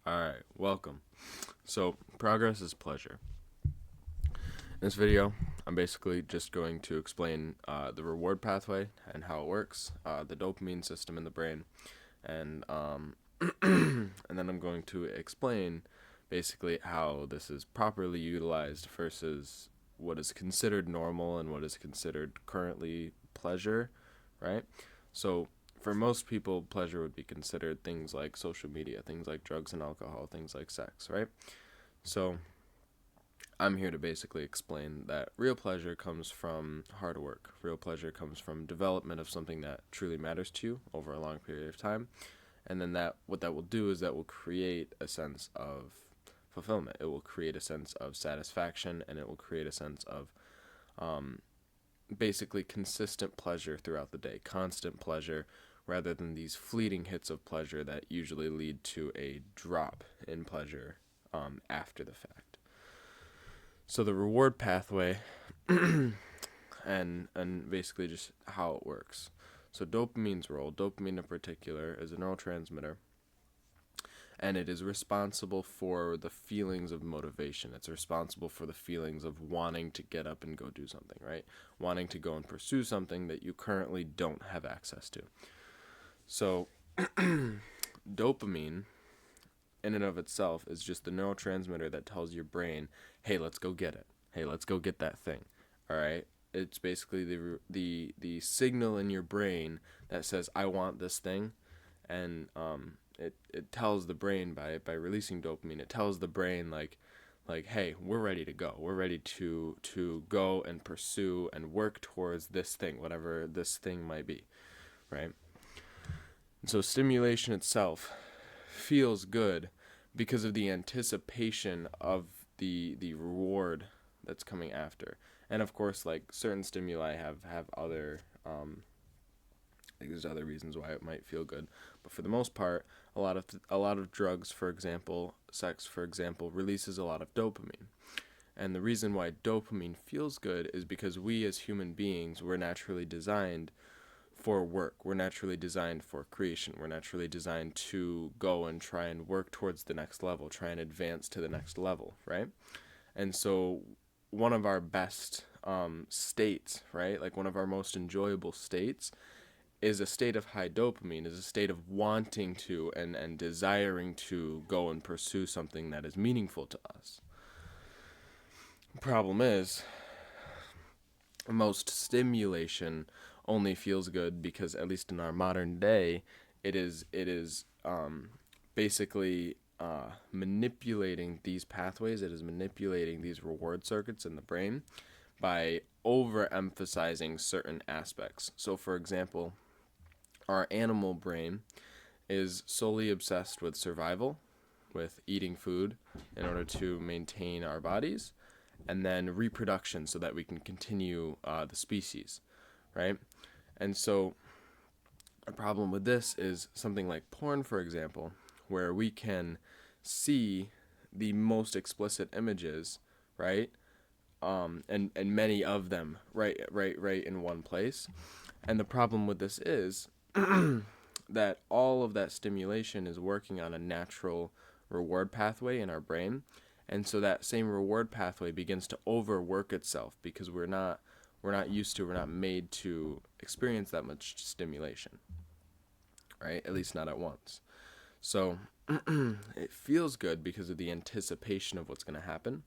All right, welcome. So, progress is pleasure. In this video, I'm basically just going to explain the reward pathway and how it works, the dopamine system in the brain, and and then I'm going to explain basically how this is properly utilized versus what is considered normal and what is considered currently pleasure, right? So, for most people, pleasure would be considered things like social media, things like drugs and alcohol, things like sex, right? So, I'm here to basically explain that real pleasure comes from hard work. Real pleasure comes from development of something that truly matters to you over a long period of time. And then what that will do is that will create a sense of fulfillment. It will create a sense of satisfaction, and it will create a sense of basically consistent pleasure throughout the day, constant pleasure, rather than these fleeting hits of pleasure that usually lead to a drop in pleasure after the fact. So the reward pathway and basically just how it works. So dopamine's role, dopamine in particular, is a neurotransmitter, and it is responsible for the feelings of motivation. It's responsible for the feelings of wanting to get up and go do something, right? Wanting to go and pursue something that you currently don't have access to. So dopamine in and of itself is just the neurotransmitter that tells your brain, "Hey, let's go get it. Hey, let's go get that thing." All right? It's basically the signal in your brain that says, "I want this thing," and it tells the brain by releasing dopamine. It tells the brain like, "Hey, we're ready to go. We're ready to go and pursue and work towards this thing, whatever this thing might be." Right? And so stimulation itself feels good because of the anticipation of the reward that's coming after. And of course, like certain stimuli have other like there's other reasons why it might feel good, but for the most part, a lot of drugs, for example, sex, for example, releases a lot of dopamine. And the reason why dopamine feels good is because we as human beings were naturally designed for work. We're naturally designed for creation. We're naturally designed to go and try and work towards the next level, try and advance to the next level, right? And so, one of our best states, right? Like one of our most enjoyable states is a state of high dopamine, is a state of wanting to and desiring to go and pursue something that is meaningful to us. Problem is, most stimulation only feels good because, at least in our modern day, it is basically manipulating these pathways. It is manipulating these reward circuits in the brain by overemphasizing certain aspects. So, for example, our animal brain is solely obsessed with survival, with eating food in order to maintain our bodies, and then reproduction so that we can continue the species, right? And so a problem with this is something like porn, for example, where we can see the most explicit images, right? And many of them right in one place. And the problem with this is that all of that stimulation is working on a natural reward pathway in our brain, and so that same reward pathway begins to overwork itself because we're not used to, we're not made to experience that much stimulation, right? At least not at once. So it feels good because of the anticipation of what's going to happen,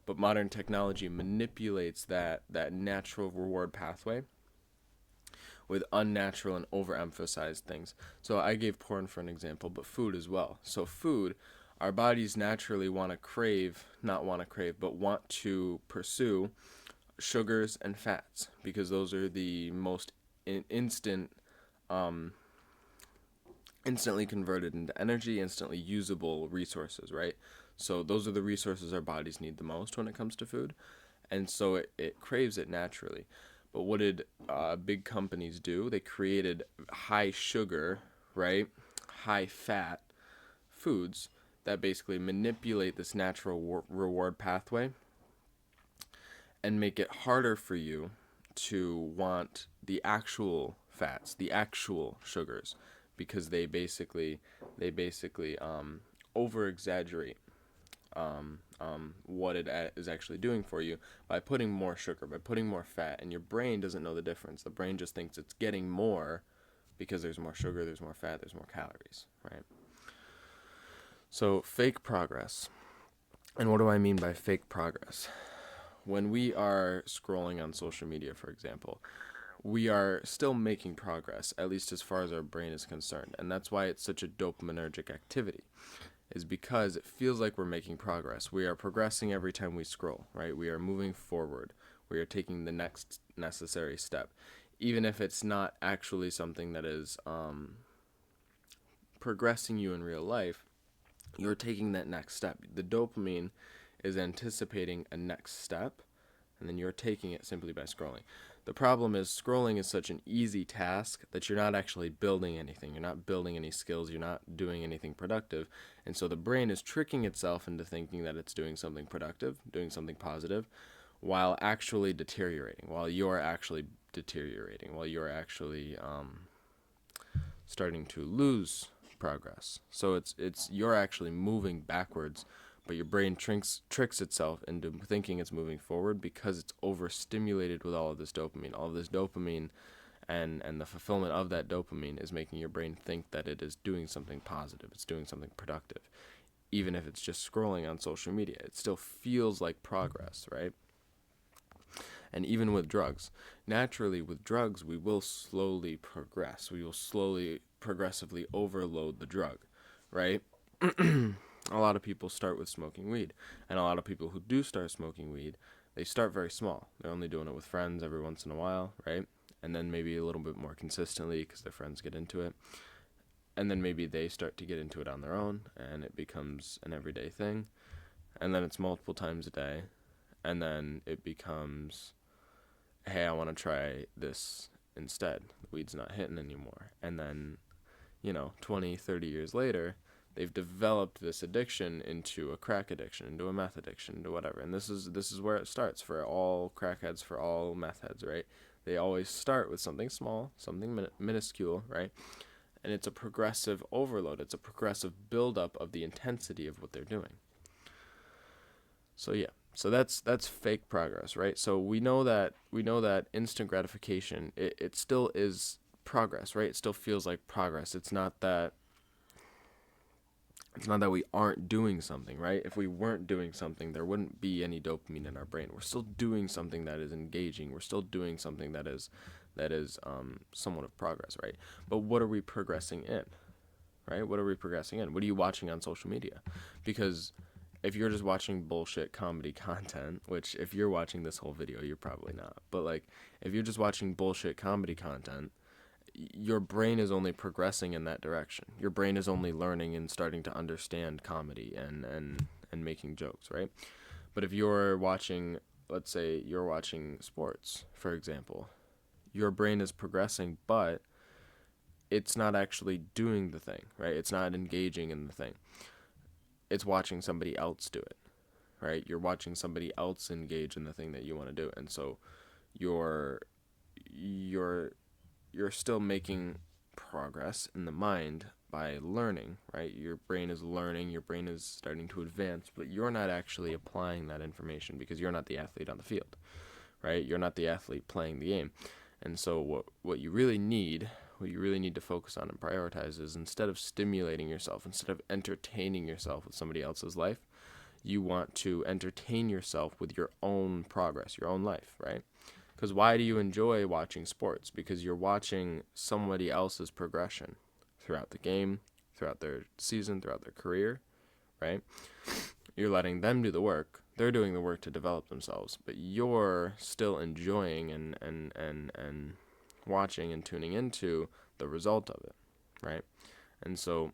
but modern technology manipulates that natural reward pathway with unnatural and overemphasized things. So I gave porn for an example, but food as well. So food, our bodies naturally but want to pursue sugars and fats because those are the most instantly converted into energy, instantly usable resources, right? So those are the resources our bodies need the most when it comes to food, and so it craves it naturally. But what did big companies do? They created high sugar, right, high fat foods that basically manipulate this natural reward pathway and make it harder for you to want the actual fats, the actual sugars, because they basically over exaggerate what it is actually doing for you by putting more sugar, by putting more fat, and your brain doesn't know the difference. The brain just thinks it's getting more because there's more sugar, there's more fat, there's more calories, right? So fake progress. And what do I mean by fake progress? When we are scrolling on social media, for example, we are still making progress, at least as far as our brain is concerned. And that's why it's such a dopaminergic activity, is because it feels like we're making progress. We are progressing every time we scroll, right? We are moving forward. We are taking the next necessary step. Even if it's not actually something that is progressing you in real life, you're taking that next step. The dopamine is anticipating a next step, and then you're taking it simply by scrolling. The problem is scrolling is such an easy task that you're not actually building anything. You're not building any skills. You're not doing anything productive. And so the brain is tricking itself into thinking that it's doing something productive, doing something positive, while actually deteriorating, while you're actually deteriorating, while you're actually starting to lose progress. So it's you're actually moving backwards, but your brain tricks itself into thinking it's moving forward because it's overstimulated with all of this dopamine. All of this dopamine and the fulfillment of that dopamine is making your brain think that it is doing something positive, it's doing something productive. Even if it's just scrolling on social media, it still feels like progress, right? And even with drugs, naturally with drugs, we will slowly progress. We will slowly, progressively overload the drug, right? A lot of people start with smoking weed, and a lot of people who do start smoking weed, they start very small. They're only doing it with friends every once in a while, right? And then maybe a little bit more consistently because their friends get into it. And then maybe they start to get into it on their own, and it becomes an everyday thing. And then it's multiple times a day. And then it becomes, hey, I want to try this instead. The weed's not hitting anymore. And then, 20, 30 years later, they've developed this addiction into a crack addiction, into a meth addiction, into whatever. And this is where it starts for all crackheads, for all meth heads, right? They always start with something small, something minuscule, right? And it's a progressive overload. It's a progressive buildup of the intensity of what they're doing. So yeah, so that's fake progress, right? So we know that instant gratification, it still is progress, right? It still feels like progress. It's not that we aren't doing something, right? If we weren't doing something, there wouldn't be any dopamine in our brain. We're still doing something that is engaging. We're still doing something that is somewhat of progress, right? But what are we progressing in, right? What are we progressing in? What are you watching on social media? Because if you're just watching bullshit comedy content, which if you're watching this whole video, you're probably not. But like, if you're just watching bullshit comedy content, your brain is only progressing in that direction. Your brain is only learning and starting to understand comedy and making jokes, right? But if you're watching, let's say you're watching sports, for example, your brain is progressing, but it's not actually doing the thing, right? It's not engaging in the thing. It's watching somebody else do it, right? You're watching somebody else engage in the thing that you want to do. And so you're still making progress in the mind by learning, right? Your brain is learning, your brain is starting to advance, but you're not actually applying that information because you're not the athlete on the field, right? You're not the athlete playing the game. And so what you really need to focus on and prioritize is, instead of stimulating yourself, instead of entertaining yourself with somebody else's life, you want to entertain yourself with your own progress, your own life, right? Because why do you enjoy watching sports? Because you're watching somebody else's progression throughout the game, throughout their season, throughout their career, right? You're letting them do the work. They're doing the work to develop themselves, but you're still enjoying and watching and tuning into the result of it, right? And so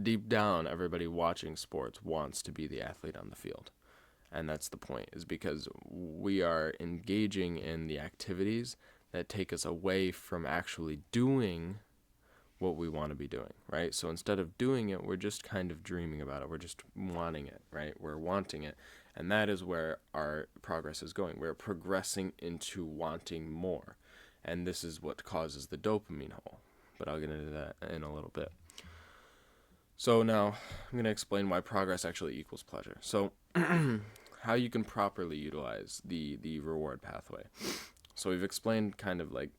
deep down, everybody watching sports wants to be the athlete on the field. And that's the point, is because we are engaging in the activities that take us away from actually doing what we want to be doing, right? So instead of doing it, we're just kind of dreaming about it. We're just wanting it, right? We're wanting it. And that is where our progress is going. We're progressing into wanting more. And this is what causes the dopamine hole. But I'll get into that in a little bit. So now I'm going to explain why progress actually equals pleasure. So how you can properly utilize the reward pathway. So we've explained kind of like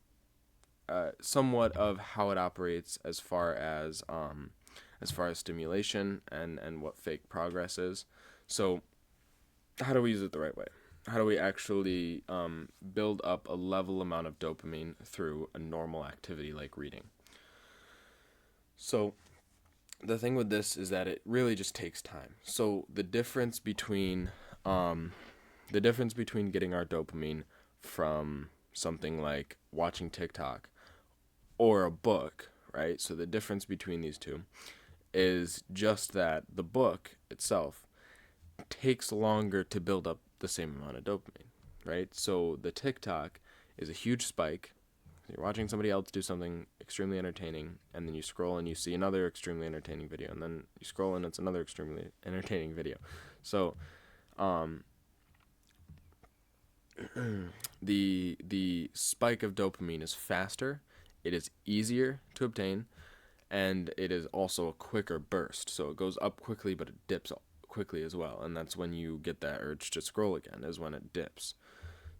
somewhat of how it operates as far as stimulation and what fake progress is. So how do we use it the right way? How do we actually build up a level amount of dopamine through a normal activity like reading? So the thing with this is that it really just takes time. So the difference between getting our dopamine from something like watching TikTok or a book, right? So the difference between these two is just that the book itself takes longer to build up the same amount of dopamine, right? So the TikTok is a huge spike. You're watching somebody else do something extremely entertaining, and then you scroll and you see another extremely entertaining video, and then you scroll and it's another extremely entertaining video. So the spike of dopamine is faster, it is easier to obtain, and it is also a quicker burst. So it goes up quickly, but it dips quickly as well, and that's when you get that urge to scroll again, is when it dips.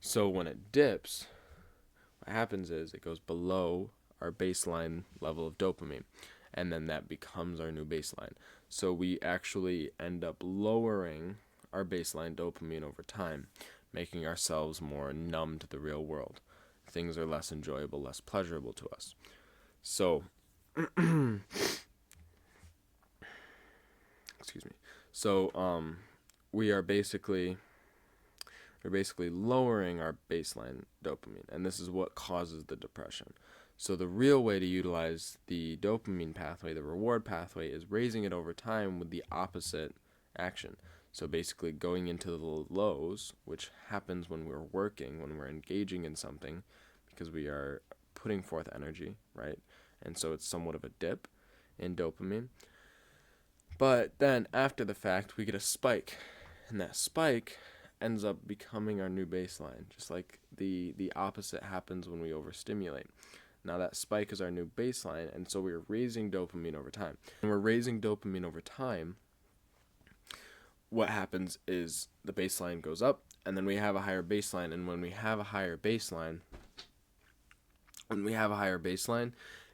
So when it dips, what happens is it goes below our baseline level of dopamine, and then that becomes our new baseline. So we actually end up lowering our baseline dopamine over time, making ourselves more numb to the real world. Things are less enjoyable, less pleasurable to us. So, excuse me. So, we are basically we're basically lowering our baseline dopamine, and this is what causes the depression. So the real way to utilize the dopamine pathway, the reward pathway, is raising it over time with the opposite action. So basically going into the lows, which happens when we're working, when we're engaging in something, because we are putting forth energy, right? And so it's somewhat of a dip in dopamine. But then after the fact, we get a spike, and that spike ends up becoming our new baseline, just like the opposite happens when we overstimulate. Now that spike is our new baseline, and so we're raising dopamine over time. When we're raising dopamine over time, what happens is the baseline goes up, and then we have a higher baseline, and when we have a higher baseline,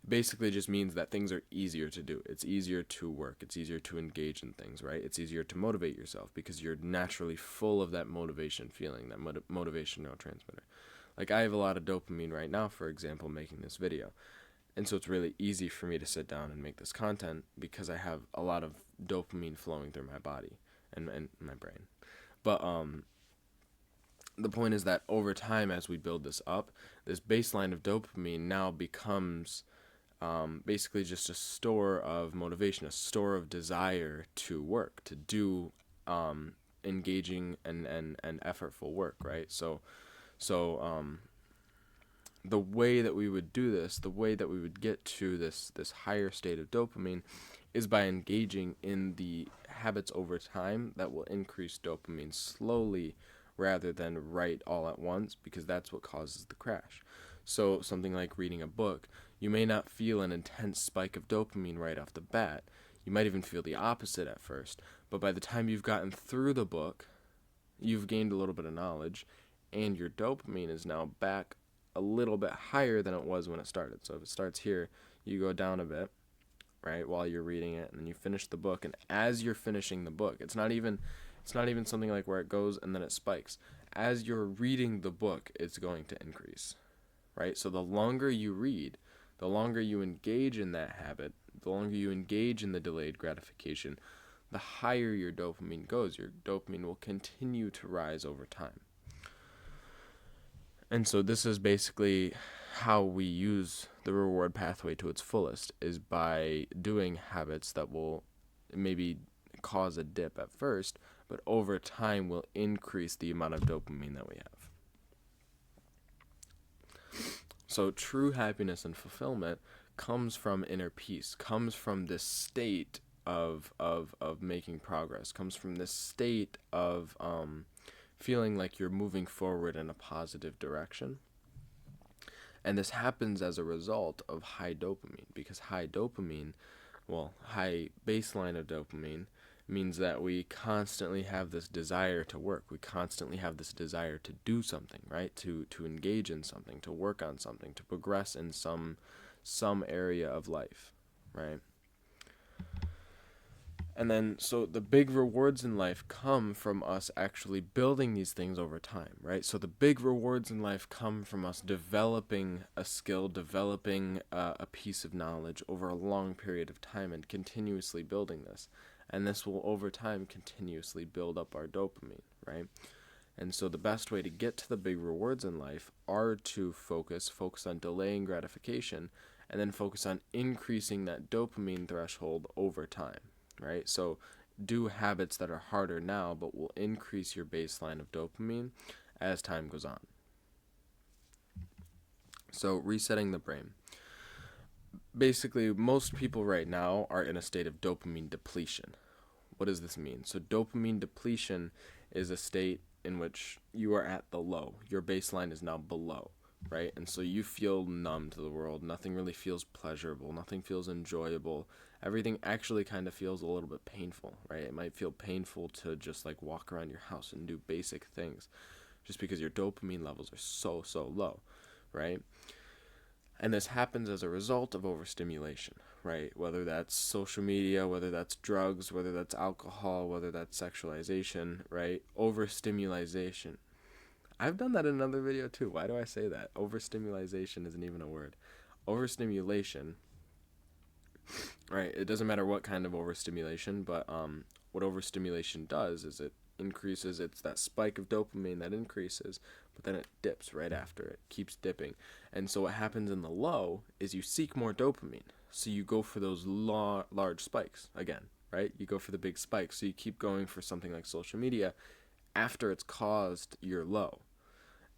it basically just means that things are easier to do. It's easier to work. It's easier to engage in things, right? It's easier to motivate yourself because you're naturally full of that motivation feeling, that motivation neurotransmitter. Like I have a lot of dopamine right now, for example, making this video. And so it's really easy for me to sit down and make this content because I have a lot of dopamine flowing through my body and my brain. But the point is that over time, as we build this up, this baseline of dopamine now becomes basically just a store of motivation, a store of desire to work, to do engaging and effortful work, right? So the way that we would do this, the way that we would get to this higher state of dopamine, is by engaging in the habits over time that will increase dopamine slowly rather than right all at once, because that's what causes the crash. So something like reading a book, you may not feel an intense spike of dopamine right off the bat. You might even feel the opposite at first, but by the time you've gotten through the book, you've gained a little bit of knowledge, and your dopamine is now back a little bit higher than it was when it started. So if it starts here, you go down a bit, right, while you're reading it, and then you finish the book, and as you're finishing the book, it's not even something like where it goes and then it spikes. As you're reading the book, it's going to increase, right? So the longer you read, the longer you engage in that habit, the longer you engage in the delayed gratification, the higher your dopamine goes. Your dopamine will continue to rise over time. And so this is basically how we use the reward pathway to its fullest, is by doing habits that will maybe cause a dip at first, but over time will increase the amount of dopamine that we have. So true happiness and fulfillment comes from inner peace, comes from this state of making progress, comes from this state of feeling like you're moving forward in a positive direction. And this happens as a result of high dopamine, because high dopamine high baseline of dopamine means that we constantly have this desire to work. We constantly have this desire to do something, right? To engage in something, to work on something, to progress in some area of life, right? And then, so the big rewards in life come from us actually building these things over time, right? So the big rewards in life come from us developing a skill, developing a piece of knowledge over a long period of time and continuously building this. And this will, over time, continuously build up our dopamine, right? And so the best way to get to the big rewards in life are to focus on delaying gratification, and then focus on increasing that dopamine threshold over time, right? So do habits that are harder now but will increase your baseline of dopamine as time goes on. So resetting the brain. Basically, most people right now are in a state of dopamine depletion. What does this mean? So dopamine depletion is a state in which you are at the low. Your baseline is now below, right? And so you feel numb to the world. Nothing really feels pleasurable. Nothing feels enjoyable. Everything actually kind of feels a little bit painful, right? It might feel painful to just like walk around your house and do basic things just because your dopamine levels are so low, right? And this happens as a result of overstimulation, right? Whether that's social media, whether that's drugs, whether that's alcohol, whether that's sexualization, right? Overstimulation. I've done that in another video too. Why do I say that? Overstimulation isn't even a word. Overstimulation, right? It doesn't matter what kind of overstimulation, but what overstimulation does is it increases, it's that spike of dopamine that increases, but then it dips right after. It keeps dipping. And so what happens in the low is you seek more dopamine. So you go for those large spikes again, right? You go for the big spikes. So you keep going for something like social media after it's caused your low.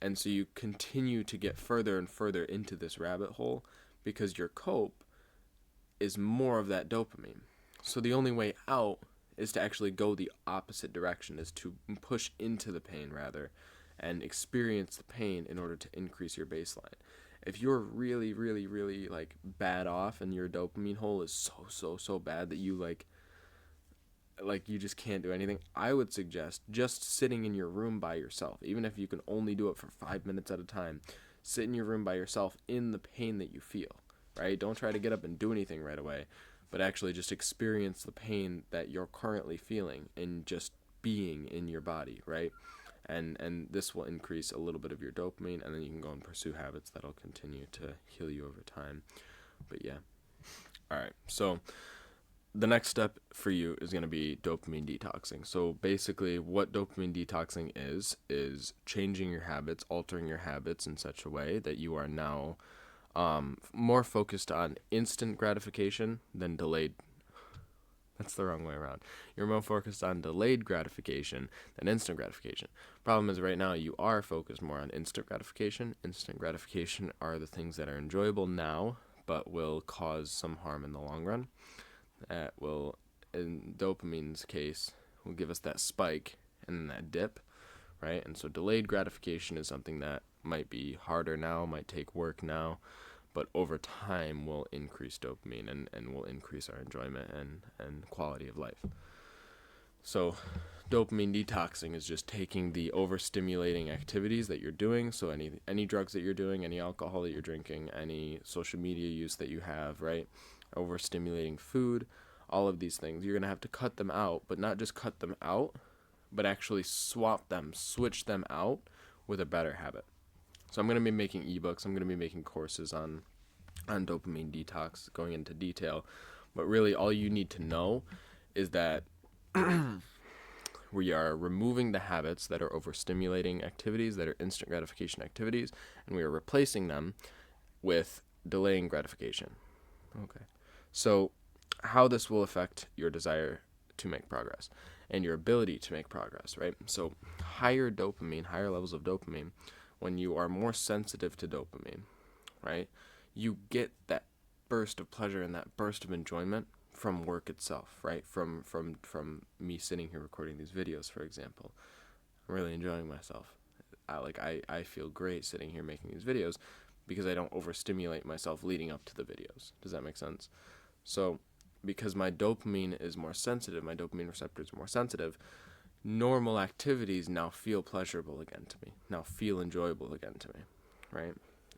And so you continue to get further and further into this rabbit hole because your cope is more of that dopamine. So the only way out is to actually go the opposite direction, is to push into the pain rather and experience the pain in order to increase your baseline. If you're really like bad off and your dopamine hole is so bad that you like you just can't do anything, I would suggest just sitting in your room by yourself. Even if you can only do it for 5 minutes at a time, sit in your room by yourself in the pain that you feel, right? Don't try to get up and do anything right away, but actually just experience the pain that you're currently feeling and just being in your body, right? And this will increase a little bit of your dopamine, and then you can go and pursue habits that'll continue to heal you over time. But yeah. All right. So the next step for you is going to be dopamine detoxing. So basically what dopamine detoxing is changing your habits, altering your habits in such a way that you are now more focused on instant gratification than delayed. That's the wrong way around. You're more focused on delayed gratification than instant gratification. Problem is right now you are focused more on instant gratification. Instant gratification are the things that are enjoyable now, but will cause some harm in the long run. That will, in dopamine's case, will give us that spike and then that dip, right? And so delayed gratification is something that might be harder now, might take work now, but over time will increase dopamine and will increase our enjoyment and quality of life. So dopamine detoxing is just taking the overstimulating activities that you're doing, so any drugs that you're doing, any alcohol that you're drinking, any social media use that you have, right? Overstimulating food, all of these things, you're going to have to cut them out, but not just cut them out, but actually switch them out with a better habit. So I'm going to be making ebooks, I'm going to be making courses on dopamine detox, going into detail, but really all you need to know is that we are removing the habits that are overstimulating activities, that are instant gratification activities, and we are replacing them with delaying gratification. Okay. So how this will affect your desire to make progress and your ability to make progress, right? So higher levels of dopamine, when you are more sensitive to dopamine, right? You get that burst of pleasure and that burst of enjoyment from work itself, right? From me sitting here recording these videos, for example. I'm really enjoying myself. I feel great sitting here making these videos because I don't overstimulate myself leading up to the videos. Does that make sense? So because my dopamine is more sensitive, my dopamine receptors are more sensitive, normal activities now feel pleasurable again to me, now feel enjoyable again to me, right?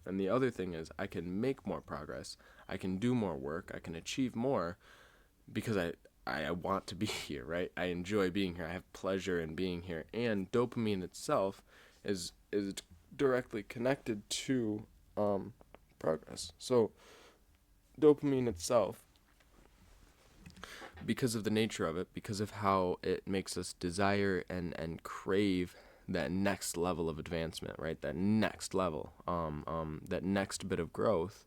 And the other thing is I can make more progress, I can do more work, I can achieve more because I want to be here, right? I enjoy being here, I have pleasure in being here, and dopamine itself is directly connected to progress. So dopamine itself, because of the nature of it, because of how it makes us desire and crave that next level of advancement, right? That next level, that next bit of growth,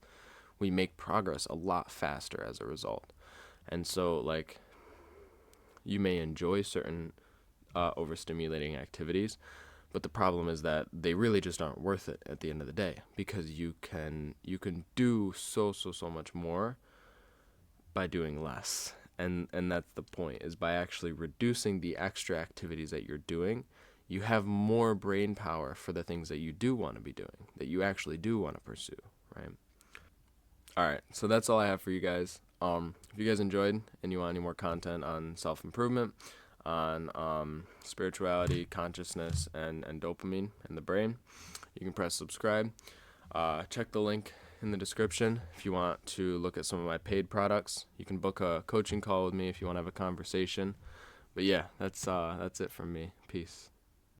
we make progress a lot faster as a result. And so, like, you may enjoy certain overstimulating activities, but the problem is that they really just aren't worth it at the end of the day, because you can do so much more by doing less. And that's the point, is by actually reducing the extra activities that you're doing, you have more brain power for the things that you do want to be doing, that you actually do want to pursue, right? All right, so that's all I have for you guys. If you guys enjoyed and you want any more content on self-improvement, on spirituality, consciousness, and dopamine in the brain, you can press subscribe. Check the link in the description if you want to look at some of my paid products. You can book a coaching call with me if you want to have a conversation. But yeah, that's it from me. Peace.